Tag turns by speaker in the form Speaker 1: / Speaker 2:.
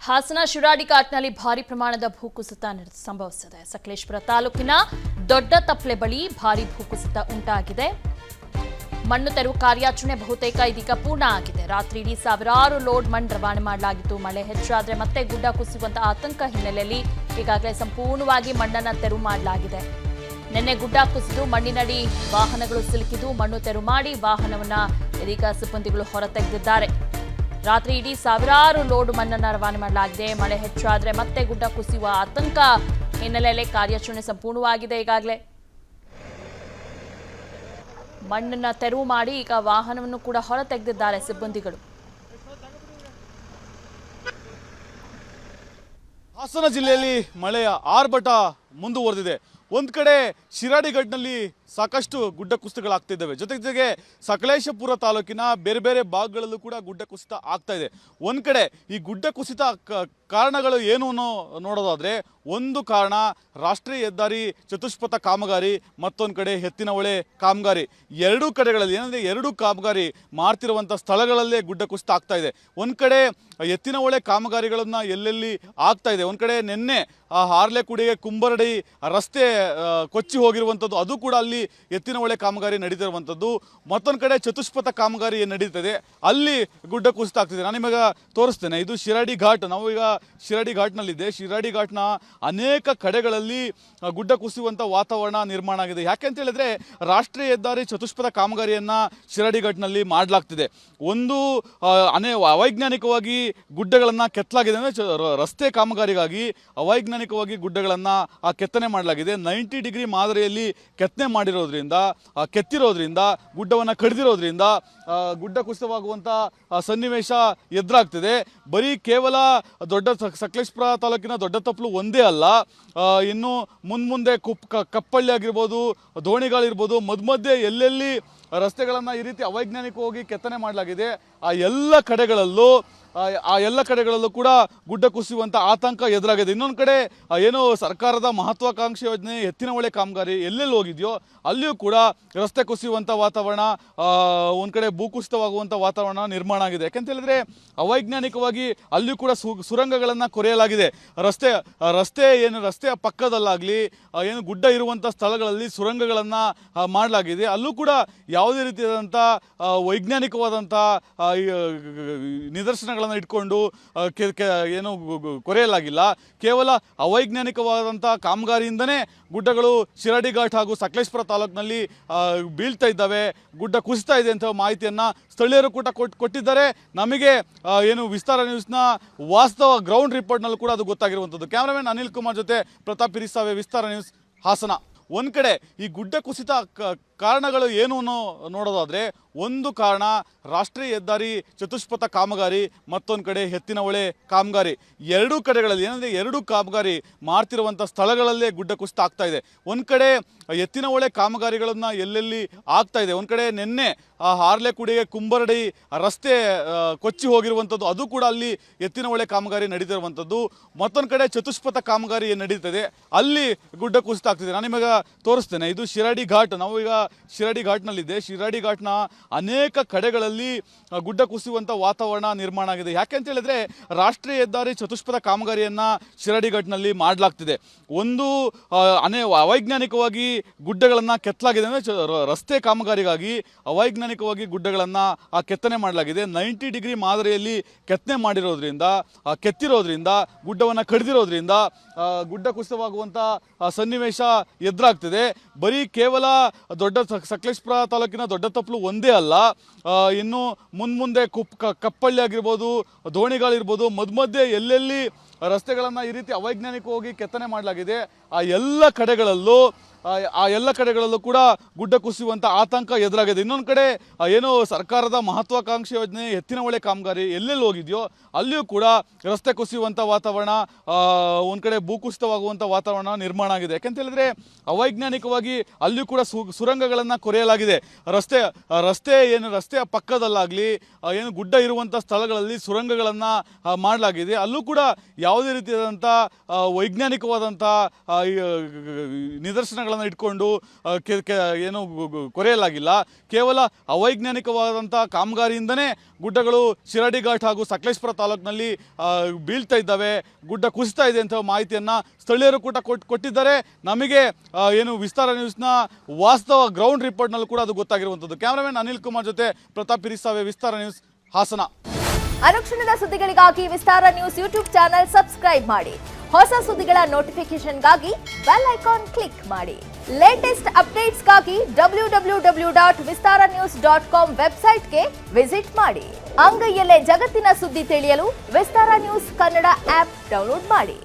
Speaker 1: ಹಾಸನ ಶಿರಾಡಿ ಘಾಟ್ನಲ್ಲಿ ಭಾರಿ ಪ್ರಮಾಣದ ಭೂಕುಸಿತ ಸಂಭವಿಸಿದೆ. ಸಕಲೇಶಪುರ ತಾಲೂಕಿನ ದೊಡ್ಡ ತಪ್ಲೆ ಬಳಿ ಭಾರಿ ಭೂಕುಸಿತ ಉಂಟಾಗಿದೆ. ಮಣ್ಣು ತೆರವು ಕಾರ್ಯಾಚರಣೆ ಬಹುತೇಕ ಇದೀಗ ಪೂರ್ಣ ಆಗಿದೆ. ರಾತ್ರಿ ಇಡೀ ಸಾವಿರಾರು ಲೋಡ್ ಮಣ್ಣು ರವಾನೆ ಮಾಡಲಾಗಿತ್ತು. ಮಳೆ ಹೆಚ್ಚಾದರೆ ಮತ್ತೆ ಗುಡ್ಡ ಕುಸಿಯುವಂತಹ ಆತಂಕ ಹಿನ್ನೆಲೆಯಲ್ಲಿ ಈಗಾಗಲೇ ಸಂಪೂರ್ಣವಾಗಿ ಮಣ್ಣನ್ನು ತೆರವು ಮಾಡಲಾಗಿದೆ. ನಿನ್ನೆ ಗುಡ್ಡ ಕುಸಿದು ಮಣ್ಣಿನಡಿ ವಾಹನಗಳು ಸಿಲುಕಿದ್ದು ಮಣ್ಣು ತೆರವು ಮಾಡಿ ವಾಹನವನ್ನ ಇದೀಗ ಸಿಬ್ಬಂದಿಗಳು ಹೊರತೆಗೆದಿದ್ದಾರೆ. ರಾತ್ರಿ ಇಡೀ ಸಾವಿರಾರು ಲೋಡ್ ಮಣ್ಣನ್ನು ರವಾನೆ ಮಾಡಲಾಗಿದೆ. ಮಳೆ ಹೆಚ್ಚಾದರೆ ಮತ್ತೆ ಗುಡ್ಡ ಕುಸಿಯುವ ಆತಂಕ ಹಿನ್ನೆಲೆಯಲ್ಲಿ ಕಾರ್ಯಾಚರಣೆ ಸಂಪೂರ್ಣವಾಗಿದೆ. ಈಗಾಗಲೇ ಮಣ್ಣನ್ನು ತೆರವು ಮಾಡಿ ಈಗ ವಾಹನವನ್ನು ಕೂಡ ಹೊರತೆಗೆದಿದ್ದಾರೆ ಸಿಬ್ಬಂದಿಗಳು.
Speaker 2: ಹಾಸನ ಜಿಲ್ಲೆಯಲ್ಲಿ ಮಳೆಯ ಆರ್ಭಟ ಮುಂದುವರೆದಿದೆ. ಒಂದು ಕಡೆ ಶಿರಾಡಿ ಘಾಟ್ನಲ್ಲಿ ಸಾಕಷ್ಟು ಗುಡ್ಡ ಕುಸಿತಗಳಾಗ್ತಿದ್ದಾವೆ. ಜೊತೆಗೆ ಸಕಲೇಶಪುರ ತಾಲೂಕಿನ ಬೇರೆ ಬೇರೆ ಭಾಗಗಳಲ್ಲೂ ಕೂಡ ಗುಡ್ಡ ಕುಸಿತ ಆಗ್ತಾ ಇದೆ. ಒಂದು ಕಡೆ ಈ ಗುಡ್ಡ ಕುಸಿತ ಕಾರಣಗಳು ಏನು ನೋಡೋದಾದ್ರೆ, ಒಂದು ಕಾರಣ ರಾಷ್ಟ್ರೀಯ ಹೆದ್ದಾರಿ ಚತುಷ್ಪಥ ಕಾಮಗಾರಿ, ಮತ್ತೊಂದು ಕಡೆ ಎತ್ತಿನಹೊಳೆ ಕಾಮಗಾರಿ. ಎರಡೂ ಕಡೆಗಳಲ್ಲಿ ಏನಂದರೆ ಎರಡೂ ಕಾಮಗಾರಿ ಮಾಡ್ತಿರುವಂಥ ಸ್ಥಳಗಳಲ್ಲೇ ಗುಡ್ಡ ಕುಸಿತ ಆಗ್ತಾ ಇದೆ. ಒಂದು ಕಡೆ ಎತ್ತಿನಹೊಳೆ ಕಾಮಗಾರಿಗಳನ್ನು ಎಲ್ಲೆಲ್ಲಿ ಆಗ್ತಾ ಇದೆ. ಒಂದು ಕಡೆ ನಿನ್ನೆ ಹಾರ್ಲೆಕುಡಿಗೆ ಕುಂಬರಡಿ ರಸ್ತೆ ಕೊಚ್ಚಿ ಹೋಗಿರುವಂಥದ್ದು, ಅದು ಕೂಡ ಅಲ್ಲಿ ಎತ್ತಿನಹೊಳೆ ಕಾಮಗಾರಿ ನಡೀತಿರುವಂಥದ್ದು. ಮತ್ತೊಂದು ಕಡೆ ಚತುಷ್ಪಥ ಕಾಮಗಾರಿ ಏನು ನಡೀತದೆ ಅಲ್ಲಿ ಗುಡ್ಡ ಕುಸಿತ ಆಗ್ತಿದೆ. ನಾನು ನಿಮಗೆ ತೋರಿಸ್ತೇನೆ. ಇದು ಶಿರಾಡಿ ಘಾಟ್. ನಾವು ಈಗ ಶಿರಾಡಿ ಘಾಟ್ನಲ್ಲಿದ್ದೆ. ಶಿರಾಡಿ ಘಾಟ್ನ ಅನೇಕ ಕಡೆಗಳಲ್ಲಿ ಗುಡ್ಡ ಕುಸಿಯುವಂಥ ವಾತಾವರಣ ನಿರ್ಮಾಣ ಆಗಿದೆ. ಯಾಕೆ ಅಂತ ಹೇಳಿದ್ರೆ, ರಾಷ್ಟ್ರೀಯ ಹೆದ್ದಾರಿ ಚತುಷ್ಪಥ ಕಾಮಗಾರಿಯನ್ನು ಶಿರಾಡಿ ಘಾಟ್ನಲ್ಲಿ ಮಾಡಲಾಗ್ತಿದೆ. ಒಂದು ಅವೈಜ್ಞಾನಿಕವಾಗಿ ಗುಡ್ಡಗಳನ್ನು ಕೆತ್ತಲಾಗಿದೆ. ಅಂದರೆ ರಸ್ತೆ ಕಾಮಗಾರಿಗಾಗಿ ಅವೈಜ್ಞಾನಿಕವಾಗಿ ಗುಡ್ಡಗಳನ್ನು ಕೆತ್ತನೆ ಮಾಡಲಾಗಿದೆ. 90 ಡಿಗ್ರಿ ಮಾದರಿಯಲ್ಲಿ ಕೆತ್ತನೆ ಮಾಡಿರೋದ್ರಿಂದ, ಕೆತ್ತಿರೋದ್ರಿಂದ, ಗುಡ್ಡವನ್ನು ಕಡಿದಿರೋದ್ರಿಂದ ಗುಡ್ಡ ಕುಸಿತವಾಗುವಂಥ ಸನ್ನಿವೇಶ ಎದುರಾಗ್ತಿದೆ. ಬರೀ ಕೇವಲ ಸಕಲೇಶಪುರ ತಾಲೂಕಿನ ದೊಡ್ಡ ತಪ್ಪಲು ಒಂದೇ ಅಲ್ಲ, ಇನ್ನು ಮುಂದೆ ಕಪ್ಪಳ್ಳಿ ಆಗಿರ್ಬೋದು, ದೋಣಿಗಳಿರ್ಬೋದು, ಮಧ್ಯೆ ಎಲ್ಲೆಲ್ಲಿ ರಸ್ತೆಗಳನ್ನು ಈ ರೀತಿ ಅವೈಜ್ಞಾನಿಕವಾಗಿ ಕೆತ್ತನೆ ಮಾಡಲಾಗಿದೆ ಆ ಎಲ್ಲ ಕಡೆಗಳಲ್ಲೂ ಕೂಡ ಗುಡ್ಡ ಕುಸಿಯುವಂಥ ಆತಂಕ ಎದುರಾಗಿದೆ. ಇನ್ನೊಂದು ಕಡೆ ಏನು ಸರ್ಕಾರದ ಮಹತ್ವಾಕಾಂಕ್ಷಿ ಯೋಜನೆ ಎತ್ತಿನಹೊಳೆ ಕಾಮಗಾರಿ ಎಲ್ಲೆಲ್ಲಿ ಹೋಗಿದೆಯೋ ಅಲ್ಲಿಯೂ ಕೂಡ ರಸ್ತೆ ಕುಸಿಯುವಂಥ ವಾತಾವರಣ, ಒಂದು ಕಡೆ ಭೂಕುಸಿತವಾಗುವಂಥ ವಾತಾವರಣ ನಿರ್ಮಾಣ ಆಗಿದೆ. ಯಾಕೆಂತ ಹೇಳಿದ್ರೆ, ಅವೈಜ್ಞಾನಿಕವಾಗಿ ಅಲ್ಲಿಯೂ ಕೂಡ ಸುರಂಗಗಳನ್ನು ಕೊರೆಯಲಾಗಿದೆ. ರಸ್ತೆಯ ಪಕ್ಕದಲ್ಲಾಗಲಿ ಏನು ಗುಡ್ಡ ಇರುವಂಥ ಸ್ಥಳಗಳಲ್ಲಿ ಸುರಂಗಗಳನ್ನು ಮಾಡಲಾಗಿದೆ. ಅಲ್ಲೂ ಕೂಡ ಯಾವುದೇ ರೀತಿಯಾದಂಥ ವೈಜ್ಞಾನಿಕವಾದಂಥ ನಿದರ್ಶನಗಳನ್ನು ಇಟ್ಕೊಂಡು ಏನು ಕೊರೆಯಲಾಗಿಲ್ಲ. ಕೇವಲ ಅವೈಜ್ಞಾನಿಕವಾದಂಥ ಕಾಮಗಾರಿಯಿಂದನೇ ಗುಡ್ಡಗಳು ಶಿರಾಡಿ ಘಾಟ್ ಹಾಗೂ ಸಕಲೇಶಪುರ ತಾಲೂಕಿನಲ್ಲಿ ಬೀಳ್ತಾ ಇದ್ದಾವೆ, ಗುಡ್ಡ ಕುಸಿತಾ ಇದೆ ಅಂತ ಮಾಹಿತಿಯನ್ನು ಸ್ಥಳೀಯರು ಕೂಡ ಕೊಟ್ಟಿದ್ದಾರೆ. ನಮಗೆ ಏನು ವಿಸ್ತಾರ ನ್ಯೂಸ್ನ ವಾಸ್ತವ ಗ್ರೌಂಡ್ ರಿಪೋರ್ಟ್ನಲ್ಲೂ ಕೂಡ ಅದು ಗೊತ್ತಾಗಿರುವಂಥದ್ದು. ಕ್ಯಾಮ್ರಾಮನ್ ಅನಿಲ್ ಕುಮಾರ್ ಜೊತೆ ಪ್ರತಾಪ್ ಇರಿಸಾವೆ, ವಿಸ್ತಾರ ನ್ಯೂಸ್, ಹಾಸನ. ಒಂದು ಕಡೆ ಈ ಗುಡ್ಡ ಕುಸಿತ ಕಾರಣಗಳು ಏನು ನೋಡೋದಾದ್ರೆ, ಒಂದು ಕಾರಣ ರಾಷ್ಟ್ರೀಯ ಹೆದ್ದಾರಿ ಚತುಷ್ಪಥ ಕಾಮಗಾರಿ, ಮತ್ತೊಂದು ಕಡೆ ಎತ್ತಿನಹೊಳೆ ಕಾಮಗಾರಿ. ಎರಡೂ ಕಡೆಗಳಲ್ಲಿ ಏನಂದರೆ ಎರಡೂ ಕಾಮಗಾರಿ ಮಾಡ್ತಿರುವಂಥ ಸ್ಥಳಗಳಲ್ಲೇ ಗುಡ್ಡ ಕುಸಿತ ಆಗ್ತಾ ಇದೆ. ಒಂದು ಕಡೆ ಎತ್ತಿನಹೊಳೆ ಕಾಮಗಾರಿಗಳನ್ನು ಎಲ್ಲೆಲ್ಲಿ ಆಗ್ತಾ ಇದೆ. ಒಂದು ಕಡೆ ನಿನ್ನೆ ಹಾರ್ಲೆಕುಡಿಗೆ ಕುಂಬರಡಿ ರಸ್ತೆ ಕೊಚ್ಚಿ ಹೋಗಿರುವಂಥದ್ದು, ಅದು ಕೂಡ ಅಲ್ಲಿ ಎತ್ತಿನಹೊಳೆ ಕಾಮಗಾರಿ ನಡೀತಿರುವಂಥದ್ದು. ಮತ್ತೊಂದು ಕಡೆ ಚತುಷ್ಪಥ ಕಾಮಗಾರಿ ಏನು ನಡೀತದೆ ಅಲ್ಲಿ ಗುಡ್ಡ ಕುಸಿತ ಆಗ್ತಿದೆ. ನಾನು ನಿಮಗೆ ತೋರಿಸ್ತೇನೆ. ಇದು ಶಿರಾಡಿ ಘಾಟ್. ನಾವು ಈಗ ಶಿರಾಡಿ ಘಾಟ್ನಲ್ಲಿದ್ದೆ. ಶಿರಾಡಿ ಘಾಟ್ನ ಅನೇಕ ಕಡೆಗಳಲ್ಲಿ ಗುಡ್ಡ ಕುಸಿಯುವಂಥ ವಾತಾವರಣ ನಿರ್ಮಾಣ ಆಗಿದೆ. ಯಾಕೆ ಅಂತ ಹೇಳಿದ್ರೆ, ರಾಷ್ಟ್ರೀಯ ಹೆದ್ದಾರಿ ಚತುಷ್ಪಥ ಕಾಮಗಾರಿಯನ್ನು ಶಿರಾಡಿ ಘಾಟ್ನಲ್ಲಿ ಮಾಡಲಾಗ್ತಿದೆ. ಒಂದು ಅವೈಜ್ಞಾನಿಕವಾಗಿ ಗುಡ್ಡಗಳನ್ನು ಕೆತ್ತಲಾಗಿದೆ. ಅಂದರೆ ರಸ್ತೆ ಕಾಮಗಾರಿಗಾಗಿ ಅವೈಜ್ಞಾನಿಕವಾಗಿ ಗುಡ್ಡಗಳನ್ನು ಕೆತ್ತನೆ ಮಾಡಲಾಗಿದೆ. 90 ಡಿಗ್ರಿ ಮಾದರಿಯಲ್ಲಿ ಕೆತ್ತನೆ ಮಾಡಿರೋದ್ರಿಂದ, ಕೆತ್ತಿರೋದ್ರಿಂದ, ಗುಡ್ಡವನ್ನು ಕಡಿದಿರೋದ್ರಿಂದ ಗುಡ್ಡ ಕುಸಿತವಾಗುವಂಥ ಸನ್ನಿವೇಶ ಎದುರಾಗ್ತಿದೆ. ಬರೀ ಕೇವಲ ಸಕಲೇಶಪುರ ತಾಲೂಕಿನ ದೊಡ್ಡ ತಪ್ಪಲು ಒಂದೇ ಅಲ್ಲ, ಇನ್ನು ಮುಂದೆ ಕಪ್ಪಳ್ಳಿ ಆಗಿರ್ಬೋದು, ದೋಣಿಗಳಿರ್ಬೋದು, ಮಧ್ಯೆ ಎಲ್ಲೆಲ್ಲಿ ರಸ್ತೆಗಳನ್ನು ಈ ರೀತಿ ಅವೈಜ್ಞಾನಿಕವಾಗಿ ಕೆತ್ತನೆ ಮಾಡಲಾಗಿದೆ ಆ ಎಲ್ಲ ಕಡೆಗಳಲ್ಲೂ ಕೂಡ ಗುಡ್ಡ ಕುಸಿಯುವಂಥ ಆತಂಕ ಎದುರಾಗಿದೆ. ಇನ್ನೊಂದು ಕಡೆ ಏನು ಸರ್ಕಾರದ ಮಹತ್ವಾಕಾಂಕ್ಷಿ ಯೋಜನೆ ಎತ್ತಿನಹೊಳೆ ಕಾಮಗಾರಿ ಎಲ್ಲೆಲ್ಲಿ ಹೋಗಿದೆಯೋ ಅಲ್ಲಿಯೂ ಕೂಡ ರಸ್ತೆ ಕುಸಿಯುವಂಥ ವಾತಾವರಣ, ಒಂದು ಕಡೆ ಭೂಕುಸಿತವಾಗುವಂಥ ವಾತಾವರಣ ನಿರ್ಮಾಣ ಆಗಿದೆ. ಯಾಕೆಂತ ಹೇಳಿದ್ರೆ, ಅವೈಜ್ಞಾನಿಕವಾಗಿ ಅಲ್ಲಿಯೂ ಕೂಡ ಸುರಂಗಗಳನ್ನು ಕೊರೆಯಲಾಗಿದೆ. ರಸ್ತೆಯ ಪಕ್ಕದಲ್ಲಾಗಲಿ ಏನು ಗುಡ್ಡ ಇರುವಂಥ ಸ್ಥಳಗಳಲ್ಲಿ ಸುರಂಗಗಳನ್ನು ಮಾಡಲಾಗಿದೆ. ಅಲ್ಲೂ ಕೂಡ ಯಾವುದೇ ರೀತಿಯಾದಂಥ ವೈಜ್ಞಾನಿಕವಾದಂಥ ನಿದರ್ಶನಗಳನ್ನು ಯಂತ್ರಗಳನ್ನು ಇಟ್ಕೊಂಡು ಏನು ಕೊರೆಯಲಾಗಿಲ್ಲ. ಕೇವಲ ಅವೈಜ್ಞಾನಿಕವಾದಂಥ ಕಾಮಗಾರಿಯಿಂದನೇ ಗುಡ್ಡಗಳು ಶಿರಾಡಿ ಘಾಟ್ ಹಾಗೂ ಸಕಲೇಶ್ಪುರ ತಾಲೂಕಿನಲ್ಲಿ ಬೀಳ್ತಾ ಇದ್ದಾವೆ, ಗುಡ್ಡ ಕುಸಿತಾ ಇದೆ ಅಂತ ಮಾಹಿತಿಯನ್ನು ಸ್ಥಳೀಯರು ಕೂಡ ಕೊಟ್ಟಿದ್ದಾರೆ. ನಮಗೆ ಏನು ವಿಸ್ತಾರ ನ್ಯೂಸ್ನ ವಾಸ್ತವ ಗ್ರೌಂಡ್ ರಿಪೋರ್ಟ್ನಲ್ಲೂ ಕೂಡ ಅದು ಗೊತ್ತಾಗಿರುವಂಥದ್ದು. ಕ್ಯಾಮರಾಮನ್ ಅನಿಲ್ ಕುಮಾರ್ ಜೊತೆ ಪ್ರತಾಪ್ ಇರಿಸಾವೆ, ವಿಸ್ತಾರ ನ್ಯೂಸ್, ಹಾಸನ.
Speaker 3: ಅನುಕ್ಷಣದ ಸುದ್ದಿಗಳಿಗಾಗಿ ವಿಸ್ತಾರ ನ್ಯೂಸ್ ಯೂಟ್ಯೂಬ್ ಚಾನೆಲ್ ಸಬ್ಸ್ಕ್ರೈಬ್ ಮಾಡಿ. ಹೊಸ ಸುದ್ದಿಗಳ ನೋಟಿಫಿಕೇಶನ್ಗಾಗಿ ಬೆಲ್ ಐಕಾನ್ ಕ್ಲಿಕ್ ಮಾಡಿ. ಲೇಟೆಸ್ಟ್ ಅಪ್ಡೇಟ್ಸ್ಗಾಗಿ www.vistaranews.com ವೆಬ್ಸೈಟ್ಗೆ ವಿಸಿಟ್ ಮಾಡಿ. ಅಂಗೈಯಲ್ಲೇ ಜಗತ್ತಿನ ಸುದ್ದಿ ತಿಳಿಯಲು ವಿಸ್ತಾರ ನ್ಯೂಸ್ ಕನ್ನಡ ಆಪ್ ಡೌನ್ಲೋಡ್ ಮಾಡಿ.